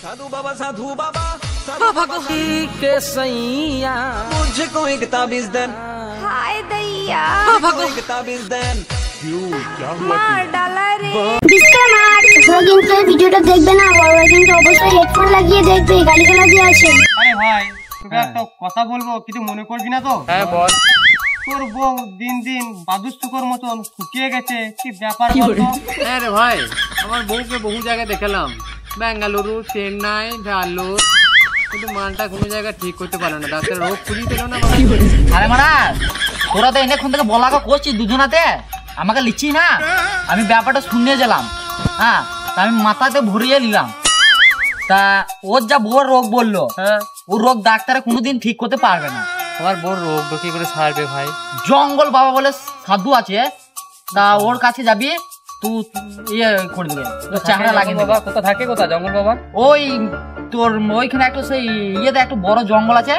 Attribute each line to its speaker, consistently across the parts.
Speaker 1: साधु बाबा साधु बाबा के सैया मुझको एक ताबीज देन।
Speaker 2: हाय दैया
Speaker 1: एक ताबीज देन। क्यों क्या हुआ?
Speaker 2: मार डाला रे।
Speaker 3: তোরা কিন্তু এই ভিডিওটা দেখবে না, ওরা কিন্তু অবশ্যই হেডফোন লাগিয়ে দেখবে, গালিগালাজ দিয়ে আছে।
Speaker 4: আরে ভাই তোকে একটা কথা বলবো, কিছু মনে করবি না তো?
Speaker 5: হ্যাঁ বল।
Speaker 4: তোর বউ দিন দিন বাদুস্তকর মতন শুকিয়ে গেছে, কি ব্যাপার বলতো?
Speaker 5: হ্যাঁ রে ভাই, আমার বউকে বহু জায়গায় দেখালাম, বেঙ্গালুরু, চেন্নাই, ভেলোর, কিন্তু মানটা কোনো জায়গায় ঠিক করতে পারে না। ডাক্তার রোগ খুঁজে পেল না।
Speaker 6: আরে মারা তোরা তো এনেক্ষণ থেকে বলাকা করছিস দুজনাতে, আমাকে লিখছি না। আমি ব্যাপারটা শুনে গেলাম, হ্যাঁ, তা আমি মাথাতে ভরিয়ে নিলাম। তা ওর যা বউর রোগ বললো,
Speaker 5: হ্যাঁ,
Speaker 6: ও রোগ ডাক্তারে কোনোদিন ঠিক করতে পারবে না।
Speaker 5: আমার বউর রোগ কি করে সারবে ভাই?
Speaker 6: জঙ্গল বাবা বলে সাধু আছে, তা ওর কাছে যাবি, তুই ইয়ে করে দেবে, চেহারা লাগিয়ে দেবে।
Speaker 5: কোথা থাকে, কোথা জঙ্গল বাবা?
Speaker 6: ওই তোর ওইখানে একটা সেই ইয়েতে একটা বড় জঙ্গল আছে,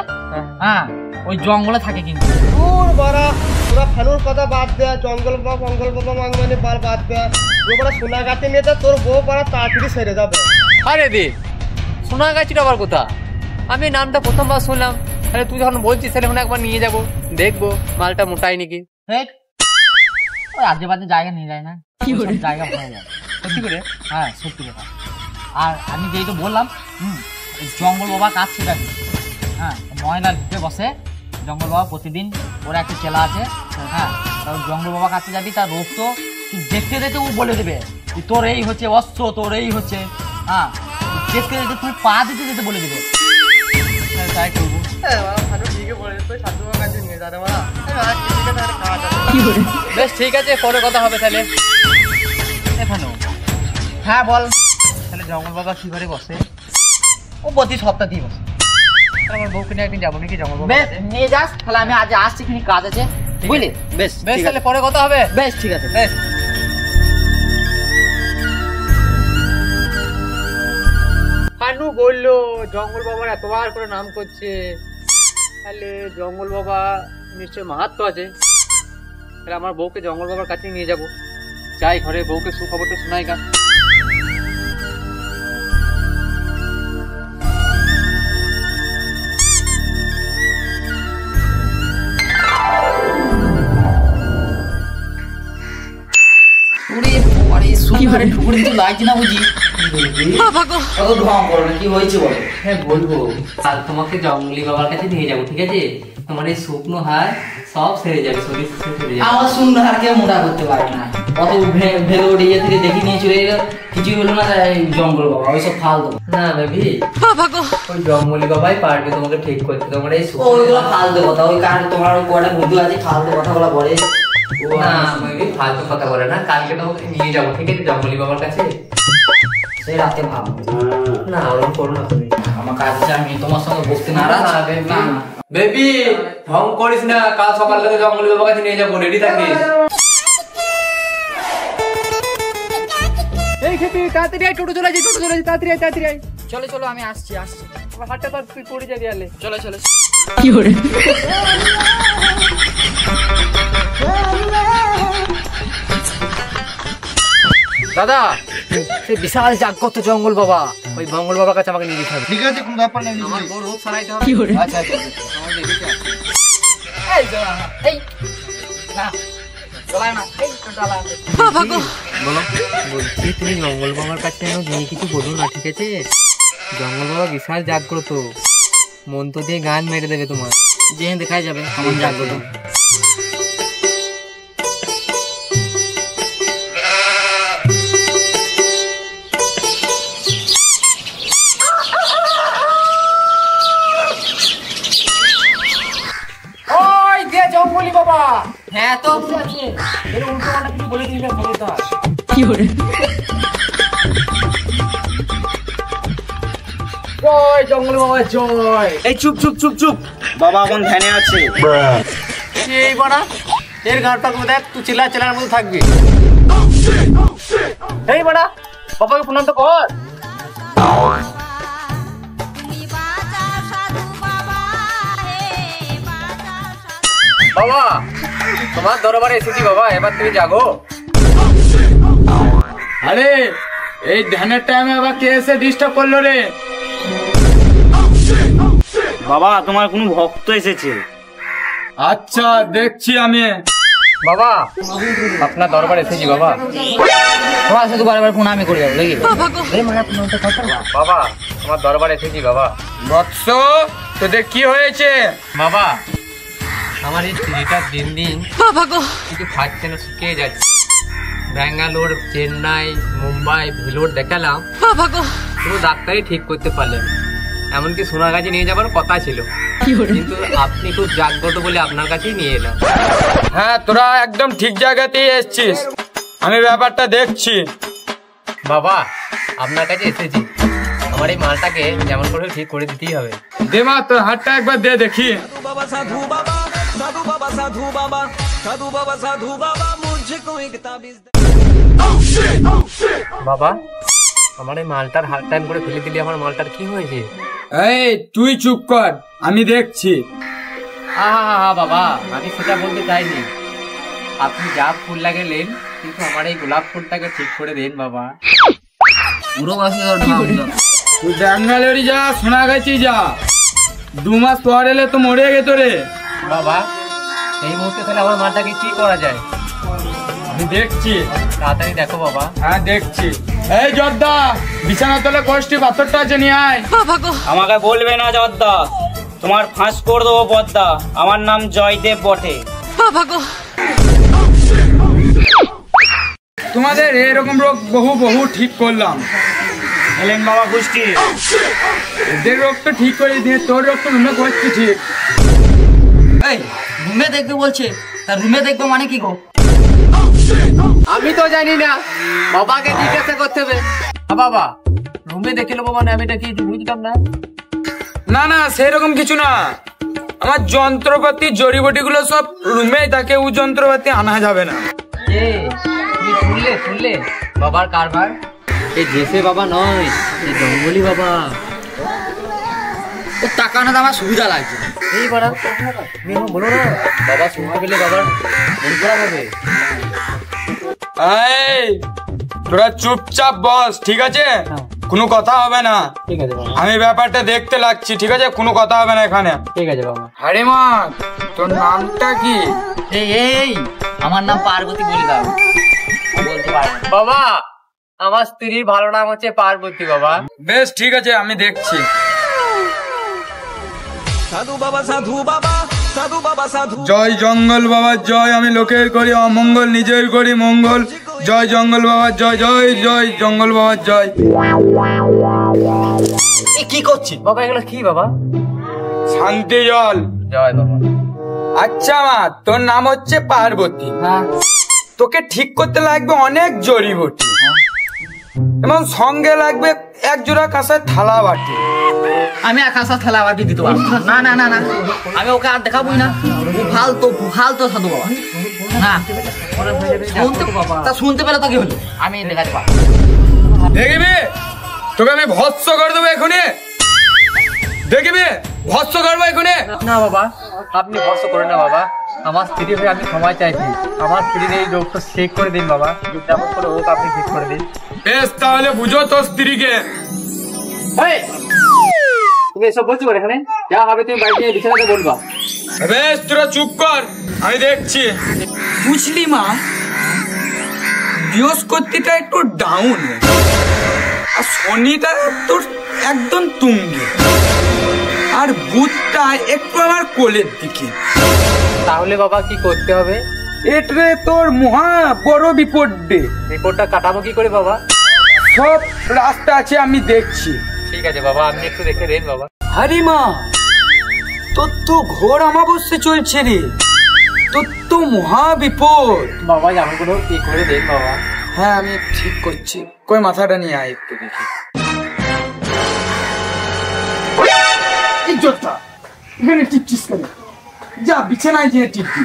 Speaker 6: হ্যাঁ, ওই জঙ্গলে থাকে। কিন্তু
Speaker 4: তোর বাড়া তোরা ফেলুর কথা বাদ দে, জঙ্গল বাবা মানে বাদ দে। ও বড় সোনা গাছে নিয়ে যা, তোর বউ বড় তাড়াতাড়ি সেরে যাবে।
Speaker 5: আরে দি সোনাগাছিটা আবার কোথা? আমি নামটা প্রথমবার শুনলাম। আরে তুই যখন বলছিস তাহলে একবার নিয়ে যাবো, দেখবো মালটা মোটাই নাকি।
Speaker 6: ওই আজে বাজে জায়গা নিয়ে যায় না, জায়গা ভরা যায় সত্যি করে। হ্যাঁ সত্যি কথা। আর আমি যেই তো বললাম, জঙ্গল বাবা কাজ শেখাবি, হ্যাঁ, ময়লা ঢুকে বসে জঙ্গল বাবা প্রতিদিন, ওর একটা চেলা আছে, হ্যাঁ, তার জঙ্গল বাবা কাছে যাবি, তার রোগ তো তুই দেখতে দেখতে ও বলে দেবে, তোর এই হচ্ছে অস্ত্র, তোর এই হচ্ছে, হ্যাঁ, দেখতে দেখতে তুই পা দিতে যেতে বলে দেবে।
Speaker 5: তাই করবো। বেশ ঠিক আছে, পরে কথা হবে তাহলে।
Speaker 6: এখানে হ্যাঁ বল।
Speaker 5: তাহলে জঙ্গল বাবা কি করে বসে?
Speaker 6: ও প্রতি সপ্তাহতেই বসে।
Speaker 5: আমার বউকে নিয়ে একদিন যাবো নাকি জঙ্গল বাবা?
Speaker 6: বেশ নিয়ে যাস, তাহলে আমি আজ আসছি, খানি কাজ আছে, বুঝলি? বেশ
Speaker 5: বেশ, তাহলে পরে কথা হবে।
Speaker 6: বেশ ঠিক আছে।
Speaker 5: বেশ। কানু বললো জঙ্গল বাবার এতবার করে নাম করছে, তাহলে জঙ্গল বাবা নিশ্চয় মাহাত্ম আছে। তাহলে আমার বউকে জঙ্গল বাবার কাছে নিয়ে যাবো, যাই ঘরে বউকে সুখবরটা শোনাই গা।
Speaker 6: হ্যাঁ বলবো, আর তোমাকে জঙ্গলি বাবার কাছে নিয়ে যাবো, ঠিক আছে? তোমার এই শুকনো হাড় সব সেরে যাবে, শরীর সেরে যাবে। আমার শুকনো হাড় কেউ মোটা করতে পারে না, অত ভেবে ওঠে ইয়ে থেকে দেখে নিয়ে চলে গেল, কিছুই হলো না। জঙ্গল বাবা ওইসব ফালতু না বেবি, ওই জঙ্গলি বাবাই পারবে তোমাকে ঠিক করতে। তোমার এই ওইগুলো ফালতু কথা, ওই কারণে তোমার কটা বন্ধু আছে ফালতু কথাগুলো বলে না। বেবি ফালতু কথা বলে না, কালকে তোমাকে নিয়ে যাবো, ঠিক আছে, জঙ্গলি বাবার কাছে। সেই রাতে ভাবো না, ওরকম করো না তুমি, আমার কাজ আছে, আমি তোমার সঙ্গে বসতে নারাজ।
Speaker 5: বেবি ঢং করিস না, কাল সকাল থেকে জঙ্গলি বাবার কাছে নিয়ে যাবো, রেডি থাকিস। এই খেপি তাড়াতাড়ি আয়, টোটো চলে যাই, টোটো চলে যাই, তাড়াতাড়ি আয়, তাড়াতাড়ি আয়।
Speaker 6: চলো চলো, আমি আসছি।
Speaker 5: আমার হাতটা তো তুই পড়ে যাবি, আলে
Speaker 6: চলো চলো।
Speaker 5: কি করে? দাদা সেই বিশাল জাগ্রত জঙ্গল বাবা, ওই জঙ্গল বাবার কাছে আমাকে নিয়ে যেতে হবে।
Speaker 4: ঠিক আছে, কোনো ব্যাপার নেই।
Speaker 5: আমার বড় রোগ সারাইতে হবে। আচ্ছা আচ্ছা, আমার দেখি
Speaker 6: এই এই না চলায় না, এই চলা
Speaker 5: বলো। বলছি তুমি জঙ্গল বাবার কাছে নিয়ে কিছু বলো না, ঠিক আছে? জঙ্গল বাবা বিশাল জাগ্রত, মন্ত্র দিয়ে গান মেরে দেবে তোমার,
Speaker 6: যে দেখাই যাবে কেমন জাগ্রত।
Speaker 5: জঙ্গলি বাবা,
Speaker 6: হ্যাঁ তো
Speaker 5: এর উল্টো পাল্টা কিছু বলে দিলে হবে তো।
Speaker 6: কি করে?
Speaker 5: জয় জঙ্গল বাবা জয়।
Speaker 4: এই চুপ চুপ চুপ চুপ, বাবা এখন ধ্যানে আছে।
Speaker 5: এই বাড়া এর গানটা করে দেখ, তুই চেলার মধ্যে থাকবি। এই বাড়া বাবাকে প্রণাম তো কর। বাবা তোমার দরবারে এসেছি বাবা, এবার তুমি জাগো। আরে এই ধ্যানের টাইমে আবার কে এসে ডিস্টার্ব করলো রে?
Speaker 7: বাবা তোমার কোনো ভক্ত এসেছে।
Speaker 8: আচ্ছা দেখছি আমি।
Speaker 5: বাবা আপনার দরবার এসেছি বাবা।
Speaker 6: তোমার শুধু বারবার ফোন আমি করে যাবো দেখি।
Speaker 5: বাবা আমার দরবার এসেছি বাবা।
Speaker 8: বৎস তোদের কি হয়েছে?
Speaker 5: বাবা আমার এই স্ত্রীটা দিন দিন কিছু খাচ্ছে না, শুকিয়ে যাচ্ছে। ব্যাঙ্গালোর, চেন্নাই, মুম্বাই, ভেলোর দেখালাম, পুরো ডাক্তারই ঠিক করতে পারলেন। এমনকি সোনাগাছি নিয়ে যাবার কথা ছিল, কিন্তু আপনি খুব জাগ্রত বলে আপনার কাছেই নিয়ে এলাম।
Speaker 8: হ্যাঁ তোরা একদম ঠিক জায়গাতেই এসছিস, আমি ব্যাপারটা দেখছি।
Speaker 5: বাবা আপনার কাছে এসেছি, আমার এই মালটাকে যেমন করে ঠিক করে দিতেই হবে।
Speaker 8: দে মা তোর হাতটা একবার দে দেখি।
Speaker 1: बाबा साधु बाबा साधु बाबा साधु बाबा साधु बाबा साधु बाबा मुझको एक ताबीज दे।
Speaker 5: বাবা আমার এই মালটার হাত টাইম করে ফেলে দিলি, আমার মালটার কি হয়েছে?
Speaker 8: এই তুই চুপ কর, আমি দেখছি।
Speaker 5: বাবা আমি সেটা বলতে চাইনি, আপনি যা ফুল লাগালেন কিন্তু আমার এই গোলাপ ফুলটাকে ঠিক করে দেন বাবা।
Speaker 6: পুরো বাসে
Speaker 8: তুই ব্যাঙ্গালোরি যা, সোনাগাছি যা, 2 মাস পর এলে তো মরে গেত রে।
Speaker 5: বাবা এই মুহূর্তে তাহলে আমার মালটাকে কি করা যায়?
Speaker 8: আমি দেখছি,
Speaker 5: তাড়াতাড়ি দেখো বাবা।
Speaker 8: হ্যাঁ দেখছি। এই জর্দা বিছানা তলে কষ্টি পাথরটা আছে নিয়ে আয়।
Speaker 7: আমাকে বলবে না জর্দা, তোমার ফাঁস করে দেবো পদ্মা। আমার নাম জয়দেব বটে।
Speaker 8: তোমাদের এরকম রোগ বহু ঠিক করলাম।
Speaker 7: এলেন বাবা গোষ্ঠী,
Speaker 8: এদের রোগ তো ঠিক করে দিয়ে তোর রোগ তো মনে করছি ঠিক।
Speaker 6: এই রুমে দেখবে বলছে, তার রুমে দেখবো মানে কি গো?
Speaker 5: আমি তো জানি না, বাবাকে জিজ্ঞাসা করতে হবে। বাবা রুমে দেখে নেবো মানে আমি এটা কি বুঝতাম না।
Speaker 8: না না সেরকম কিছু না, আমার যন্ত্রপাতি জড়িবটি গুলো সব রুমেই থাকে, ও যন্ত্রপাতি আনা যাবে না।
Speaker 5: তুমি শুনলে বাবার কারবার? এই দেশে বাবা নয়, এই জঙ্গলি বাবা।
Speaker 6: ও টাকা না আমার সুবিধা লাগছে।
Speaker 5: এই বাড়া তুমি বলো না, বাবা শুনতে পেলে বাবার মন খারাপ হবে।
Speaker 8: এই তোরা চুপচাপ বস, ঠিক আছে? কোনো কথা হবে না।
Speaker 5: ঠিক আছে বাবা,
Speaker 8: আমি ব্যাপারটা দেখতে লাগছি, ঠিক আছে? কোনো কথা হবে না এখানে।
Speaker 5: ঠিক আছে বাবা।
Speaker 8: আরে মা তোর নামটা কি?
Speaker 6: এই আমার নাম পার্বতী বলে দাও। বলতে পারবো
Speaker 5: বাবা আমার স্ত্রীর ভালো নাম হচ্ছে পার্বতী বাবা।
Speaker 8: বেশ ঠিক আছে, আমি দেখছি।
Speaker 1: साधु बाबा साधु बाबा साधु बाबा साधु।
Speaker 8: জয় জঙ্গল বাবা জয়, আমি লোকের করি অমঙ্গল, নিজের করি মঙ্গল। জয় জঙ্গল বাবা জয়, জয় জয় জঙ্গল বাবা জয়।
Speaker 6: কি করছি
Speaker 5: বাবা এগুলো কি বাবা?
Speaker 8: শান্তি জল।
Speaker 5: জয় বাবা।
Speaker 8: আচ্ছা মা তোর নাম হচ্ছে পার্বতী, তোকে ঠিক করতে লাগবে অনেক জড়িবটি, এবং সঙ্গে লাগবে 1 জোড়া কাঁসার থালা বাটি।
Speaker 6: আমি আকাশা খেলা আবার দিতে পারবো না। না না না আমি ওকে আর দেখাবোই না, ফালতু সাধু বাবা। না তা শুনতে পেলে তো কি হলো, আমি দেখাতে পারবো।
Speaker 8: দেখবি তোকে আমি ভৎস করে দেবো এখনই, দেখবি ভৎস করবো এখনই।
Speaker 5: না বাবা আপনি ভরসা করেন না বাবা, আমার স্ত্রী হয়ে আমি ক্ষমা চাইছি। আমার স্ত্রীর এই রোগটা ঠিক করে দিন বাবা, যেমন করে হোক আপনি ঠিক করে দিন।
Speaker 8: বেশ তাহলে বুঝো তোর স্ত্রীকে।
Speaker 5: তুমি এসব বলছো এখানে, যা হবে তুমি বাড়িতে বিছানাতে বলবা।
Speaker 8: বেশ তোরা চুপ কর, আমি দেখছি। বুঝলি মা, বৃহস্পতিটা একটু ডাউন আর শনিটা তোর একদম তুঙ্গে, আর বুধটা একটু আমার কোলের দিকে।
Speaker 5: তাহলে বাবা কি করতে হবে?
Speaker 8: এটরে তোর মহা বড় বিপদ ডে।
Speaker 5: রিপোর্টটা কাটাবো কি করে বাবা?
Speaker 8: সব রাস্তা আছে, আমি দেখছি।
Speaker 5: ঠিক আছে বাবা, আপনি একটু দেখে দেন বাবা।
Speaker 8: আরে মা তোর তো ঘোর আমাবস্যা চলছে রে, তোর তো মহা বিপদ।
Speaker 5: বাবা যেমন করে হোক ঠিক করে দেন বাবা।
Speaker 8: হ্যাঁ আমি ঠিক করছি, কই মাথাটা নিয়ে আয় একটু দেখি। এই জোরটা এখানে টিপছিস কেন? যা বিছানায় গিয়ে টিপবি।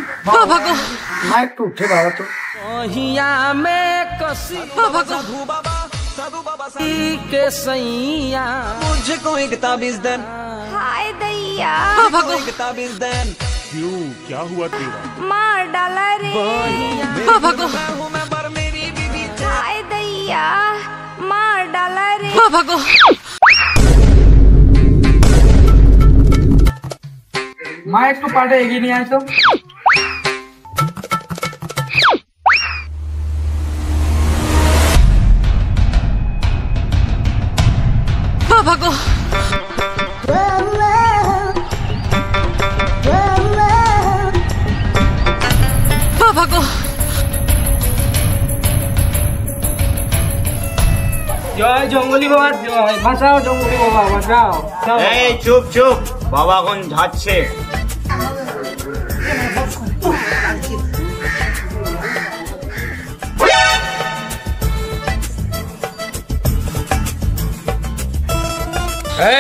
Speaker 8: মা একটু উঠে দাঁড়া তো।
Speaker 1: ओहिया में कसी बाबा साधु बाबा साधु बाबा के सैया मुझको एक ताबीज देन।
Speaker 2: हाय दैया
Speaker 1: मुझको एक ताबीज देन। क्यों क्या हुआ तेरा?
Speaker 2: मार डाला रे।
Speaker 1: हूँ मैं पर मेरी बीवी।
Speaker 2: हाय दैया मार डाला रे।
Speaker 8: মা একটু পাটা এগিয়ে নিয়ে আয় তো।
Speaker 1: বাবা গো, বাবা গো,
Speaker 5: জয় জঙ্গলি বাবা, জয়। বাঁচাও জঙ্গলি বাবা, বাঁচাও।
Speaker 7: এই চুপ চুপ, বাবা এখন যাচ্ছে।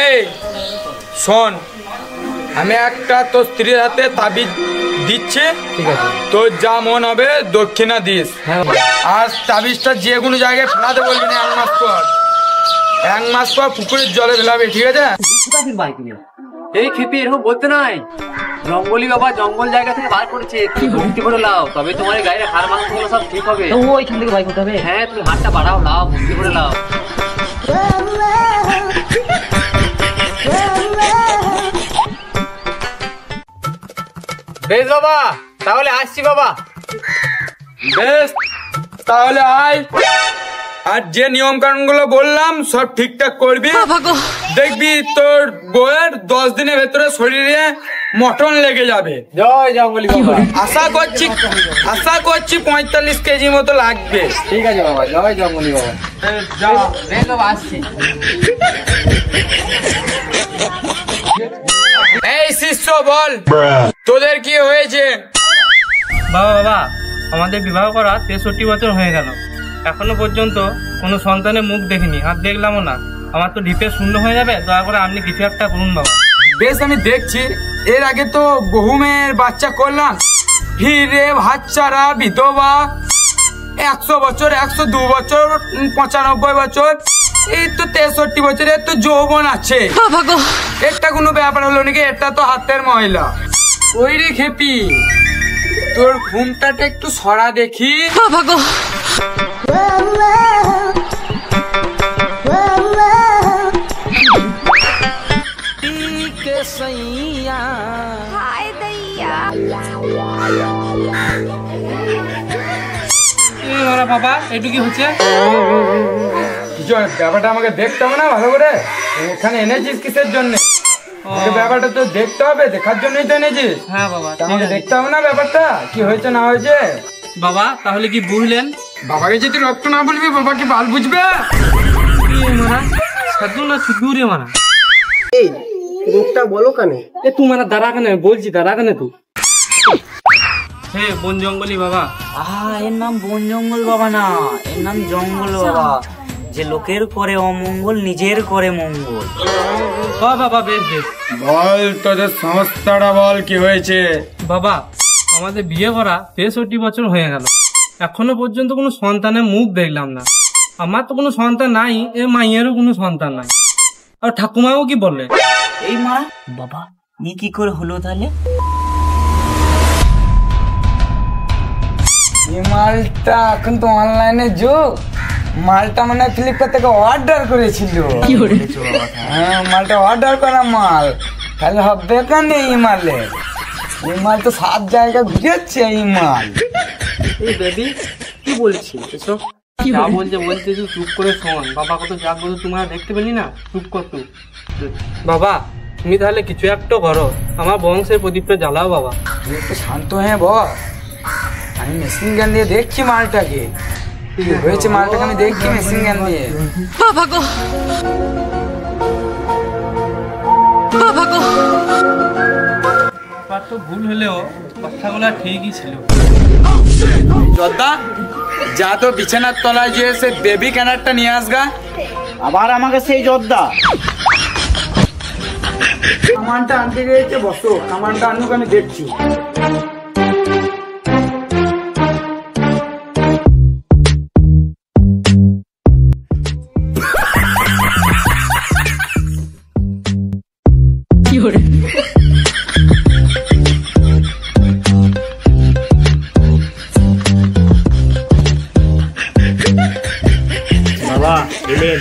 Speaker 8: এই শোন, আমি একটা তোর স্ত্রীর হাতে তাবিজ দিচ্ছি, ঠিক আছে? তোর যা মন হবে দক্ষিণা দিস। আর তাবিজটা যে কোনো জায়গায় ফেলাতে বলবি না। 1 মাস পর, 1 মাস পর পুকুরের জলে ফেলাবি, ঠিক আছে?
Speaker 5: এই খেপি এরকম বলতে নাই। জঙ্গলি বাবা জঙ্গল জায়গা থেকে বার করেছে, তুমি ভক্তি করে লাও, তবে তোমার গায়ের হাড় মাংস গুলো সব ঠিক হবে।
Speaker 6: ওইখান থেকে বাই করতে হবে।
Speaker 5: হ্যাঁ, তুমি হাতটা বাড়াও, লাও, ভক্তি করে লাও। বেশ বাবা, তাহলে আসছি বাবা।
Speaker 8: বেশ, তাহলে আয়। আর যে নিয়ম কানুন গুলো বললাম সব ঠিকঠাক করবি। দেখবি তোর বউয়ের 10 দিনের ভেতরে শরীরে মটন লেগে যাবে।
Speaker 5: জয় জঙ্গলি বাবা।
Speaker 8: আশা করছি 45 কেজি মতো লাগবে।
Speaker 5: ঠিক আছে বাবা, জয় জঙ্গলি বাবা। বেশ বাবা, আসছি।
Speaker 8: এই শিষ্য বল, তোদের কি হয়েছে?
Speaker 9: বাবা বাবা, আমাদের বিবাহ করা 63 বছর হয়ে গেল, এখনো পর্যন্ত কোনো সন্তানের মুখ দেখিনি, আর দেখলামও না। আমার তো ডিপে শূন্য হয়ে যাবে, দয়া করে আপনি কিছু একটা করুন বাবা।
Speaker 8: বেশ, আমি দেখছি। এর আগে তো বহু মেয়ের বাচ্চা করলাম, ফিরে বাচ্চারা বিধবা, 100 বছর, 102 বছর, 95 বছর, এই তো 63 বছরের তো যৌবন আছে। এটা কোনো ব্যাপার হলো নাকি? এটা তো হাতের ময়লা। ওই রে খেপি, তোর ঘুমটাটা একটু সরা দেখি।
Speaker 2: हाय दैया
Speaker 9: বাবা, এটু কি হচ্ছে?
Speaker 8: কিছু ব্যাপারটা আমাকে দেখতে হবে না ভালো করে? এখানে এনেছিস কিসের জন্য? ব্যাপারটা তো দেখতে হবে, দেখার জন্যই তো এনেছিস।
Speaker 9: হ্যাঁ বাবা,
Speaker 8: আমাকে দেখতে হবে না ব্যাপারটা কি হয়েছে না হয়েছে?
Speaker 9: বাবা, তাহলে কি বুঝলেন?
Speaker 8: বাবাকে যদি রক্ত না বলবি, বাবা কি বাল বুঝবে?
Speaker 9: মারা সাধু না শুধু রে মারা।
Speaker 4: এই রোগটা বলো কানে?
Speaker 9: এ তুই মারা দাঁড়া কেন, বলছি দাঁড়া কেন তুই? হে বন জঙ্গলি বাবা।
Speaker 6: এর নাম বন জঙ্গল বাবা না, এর নাম জঙ্গল বাবা। যে লোকের করে অমঙ্গল, নিজের করে মঙ্গল।
Speaker 9: বাবা বেশ বেশ,
Speaker 8: বল তোদের সমস্যাটা বল, কি হয়েছে?
Speaker 9: বাবা, আমাদের বিয়ে করা 63 বছর হয়ে গেল, এখনো পর্যন্ত কোনো সন্তানের মুখ দেখলাম না। আমার তো কোনো সন্তান নাই, এ মাইয়েরও কোনো সন্তান নাই। আর ঠাকুমাও কি বললে?
Speaker 6: এই মা বাবা, ই কি করে হলো তাহলে?
Speaker 8: এই মালটা এখন তো অনলাইনে যুগ, মালটা মানে ফ্লিপকার্ট থেকে অর্ডার করেছিল। হ্যাঁ, মালটা অর্ডার করা মাল, তাহলে হবে কেন এই মালে? এই মাল তো 7 জায়গা ঘুরেছে এই মাল।
Speaker 9: এই বেবি কি বলছি এসব? যা বলছে তুই চুপ করে শোন। বাবা কত যা বলছে তোমরা দেখতে পেলি না? চুপ কর তুই। বাবা, তুমি তাহলে কিছু একটা করো, আমার বংশের প্রদীপটা জ্বালাও বাবা।
Speaker 8: তুই একটু শান্ত হয়ে বল, আমি মেশিন গান দিয়ে দেখছি মালটাকে কি হয়েছে। মালটাকে আমি দেখছি মেশিন গান দিয়ে।
Speaker 1: বাবা গো, বাবা গো,
Speaker 9: তো ভুল হলেও কথাগুলো ঠিকই ছিল।
Speaker 8: জর্দা, যা তো বিছানার তলায় গিয়ে সে বেবি ক্যানারটা নিয়ে আসগা।
Speaker 7: আবার আমাকে সেই যোদ্ধা?
Speaker 8: সামানটা আনতে গিয়েছে, বসো। সামানটা আনুক, আমি দেখছি।
Speaker 7: বাবা এলেন।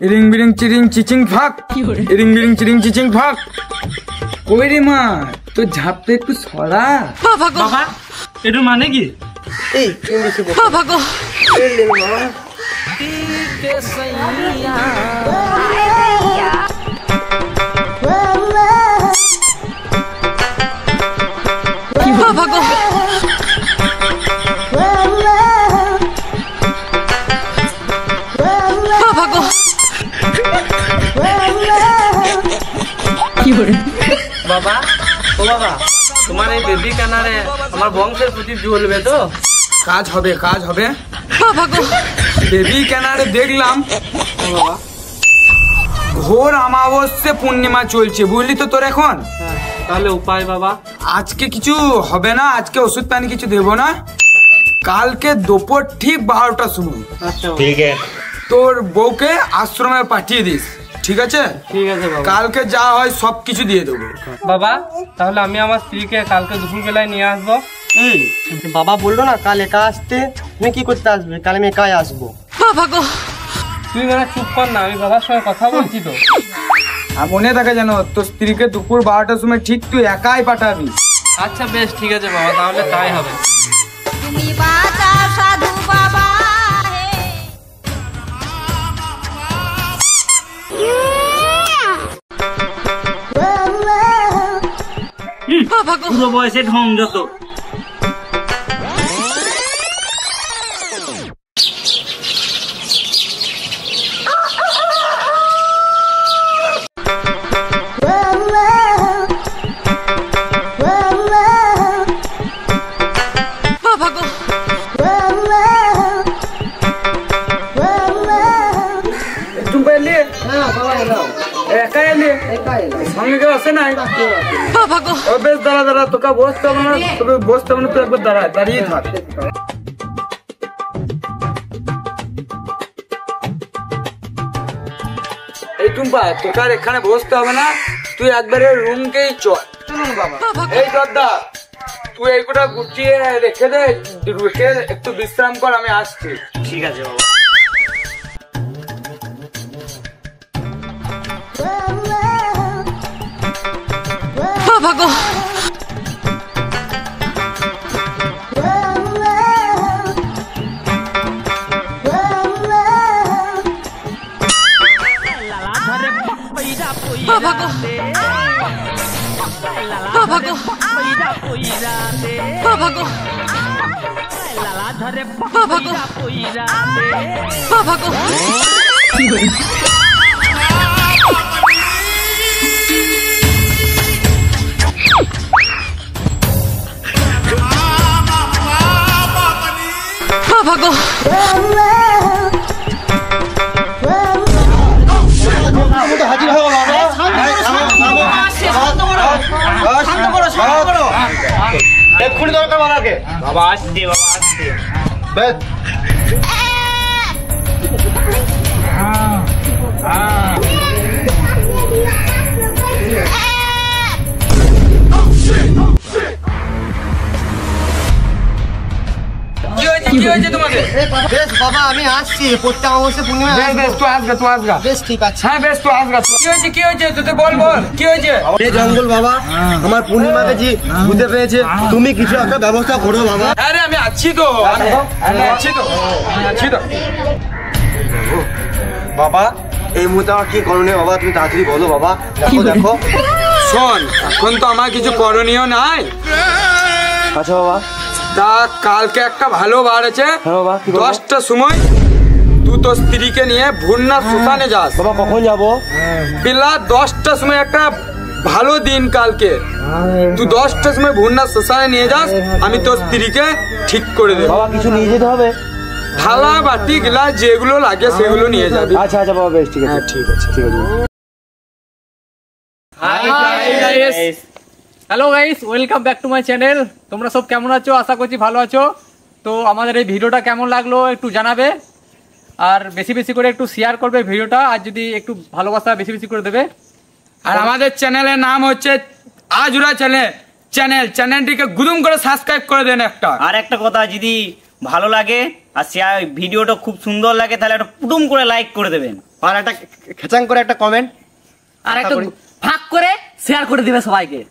Speaker 8: ইরিং বিরিং চিরিং চিচিং ফাক, ইরিং বিরিং চিরিং চিচিং ফাক। কই রে মা, তো ঝাপটা একটু সরা।
Speaker 9: বাবা এটার মানে কি?
Speaker 4: এই ইংলিশে বল
Speaker 1: बाबा को
Speaker 4: এই লে বাবা
Speaker 1: के सैया
Speaker 2: हाय दैया
Speaker 1: बाबा को बाबा को
Speaker 9: বাবা ও বাবা, তোমার এই বেবি কানারে আমার বংশের প্রতি জ্বলবে তো?
Speaker 8: কাজ হবে, কাজ হবে।
Speaker 1: बाबा को
Speaker 8: বেবি কেনারে দেখলাম ঘোর অমাবস্যা পূর্ণিমা চলছে, বুঝলি তো তোর এখন।
Speaker 9: তাহলে উপায় বাবা?
Speaker 8: আজকে কিছু হবে না, আজকে ওষুধ পানি কিছু দেবো না। কালকে দুপুর ঠিক 12টার সময়
Speaker 9: আচ্ছা
Speaker 7: ঠিক আছে
Speaker 8: তোর বউকে আশ্রমে পাঠিয়ে দিস, ঠিক আছে?
Speaker 9: ঠিক আছে বাবা।
Speaker 8: কালকে যা হয় সব কিছু দিয়ে দেবো।
Speaker 9: বাবা তাহলে আমি আমার স্ত্রীকে কালকে দুপুর বেলায় নিয়ে আসবো।
Speaker 4: এই বাবা বললো না কাল একা আসতে, তুমি কি করতে আসবে? কাল আমি একাই আসবো।
Speaker 1: बाबा को
Speaker 9: তুই মানে চুপ কর না, আমি বাবার সঙ্গে কথা বলছি তো।
Speaker 8: আর মনে থাকে যেন তোর স্ত্রীকে দুপুর 12টার সময় ঠিক তুই একাই পাঠাবি।
Speaker 9: আচ্ছা বেশ ঠিক আছে বাবা, তাহলে তাই হবে।
Speaker 2: তুমি বাঁচা সাধু বাবা
Speaker 1: बाबा को
Speaker 7: পুরো বয়সে ঢং যত।
Speaker 1: बाबा को
Speaker 8: তুই পেলি? একাই এলি? সঙ্গে কেউ আসে নাই?
Speaker 1: बाबा को
Speaker 8: ও বেশ দাঁড়া দাঁড়া, তোকে বসতে হবে না, তোকে বসতে হবে না, তুই একবার দাঁড়া, দাঁড়িয়ে থাক। এই টুম্পা, তোকে আর এখানে বসতে হবে না, তুই একবারে রুমকেই চল। এই দাদা, তুই এইগুলা গুটিয়ে রেখে দে, রেখে একটু বিশ্রাম কর, আমি আসছি।
Speaker 7: ঠিক আছে বাবা।
Speaker 1: बाबा को बाबा को बाबा को बाबा को बाबा को बाबा को बाबा को
Speaker 4: হাজির হও বাবা। এক্ষুনি দরকার বাবাকে।
Speaker 7: বাবা আসছে, বাবা আসছে।
Speaker 4: বেশ
Speaker 8: কি হয়েছে তোমাদের?
Speaker 4: বেশ বাবা আমি আসছি, প্রত্যেক অমাবস্যা পূর্ণিমা
Speaker 8: বেশ বেশ, তুই আসগা, তুই আসগা।
Speaker 4: বেশ ঠিক আছে।
Speaker 8: হ্যাঁ বেশ, তুই আসগা। কি হয়েছে, কি হয়েছে? তুই তো বল বল, কি হয়েছে?
Speaker 4: এই জঙ্গল বাবা আমার পূর্ণিমাকে যে বুঝতে পেরেছে, তুমি কিছু একটা ব্যবস্থা করো বাবা।
Speaker 8: আরে আমি আছি তো, আমি আছি তো, আমি আছি তো।
Speaker 4: বাবা এই মুহূর্তে আমার কি করণীয় বাবা, তুমি তাড়াতাড়ি বলো বাবা। দেখো দেখো।
Speaker 8: শোন, এখন তো আমার কিছু করণীয় নাই।
Speaker 4: আচ্ছা বাবা।
Speaker 8: তা কালকে একটা ভালো বার আছে,
Speaker 4: হ্যাঁ বাবা, কি করবো?
Speaker 8: 10টার সময় তুই তোর স্ত্রীকে নিয়ে ভুন্না শ্মশানে যাস।
Speaker 4: বাবা কখন যাবো?
Speaker 8: বেলা 10টার সময় একটা ভালো দিন কালকে, তুই 10টার সময় ভুন্না শ্মশানে নিয়ে যাস, আমি তোর স্ত্রীকে ঠিক করে দেবো।
Speaker 4: বাবা কিছু নিয়ে যেতে হবে?
Speaker 8: থালা বাটি গ্লাস যেগুলো লাগে সেগুলো নিয়ে যাবি।
Speaker 4: আচ্ছা আচ্ছা বাবা বেশ ঠিক আছে।
Speaker 8: হ্যাঁ ঠিক আছে, ঠিক আছে।
Speaker 5: Hello guys, welcome back to my channel. তোমরা সব কেমন আছো? আশা করছি ভালো আছো। তো আমাদের এই ভিডিওটা কেমন লাগলো একটু জানাবে, আর বেশি বেশি করে একটু শেয়ার করবে ভিডিওটা, আর যদি একটু ভালোবাসা বেশি বেশি করে দেবে।
Speaker 8: আর আমাদের চ্যানেলের নাম হচ্ছে আজুরা চ্যানেলটিকে গুদুম করে সাবস্ক্রাইব করে দেন একটা।
Speaker 7: আর একটা কথা, যদি ভালো লাগে আর ভিডিওটা খুব সুন্দর লাগে তাহলে একটা পুটুম করে লাইক করে দেবেন।
Speaker 4: আর একটা খেচাং করে একটা কমেন্ট
Speaker 6: আর একটু ভাগ করে শেয়ার করে দিবে সবাইকে।